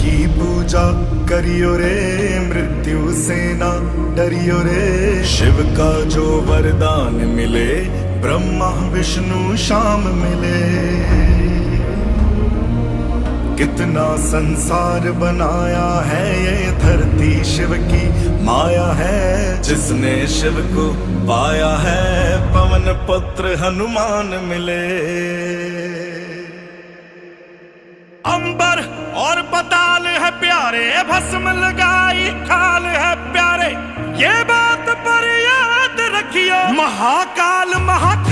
की पूजा करियो रे, मृत्यु से ना डरियो रे। शिव का जो वरदान मिले, ब्रह्मा विष्णु शाम मिले। कितना संसार बनाया है, ये धरती शिव की माया है। जिसने शिव को पाया है, पवन पुत्र हनुमान मिले। अंबर और पताल है प्यारे, भस्म लगाई खाल है प्यारे। ये बात पर याद रखियो, महाकाल महाकाल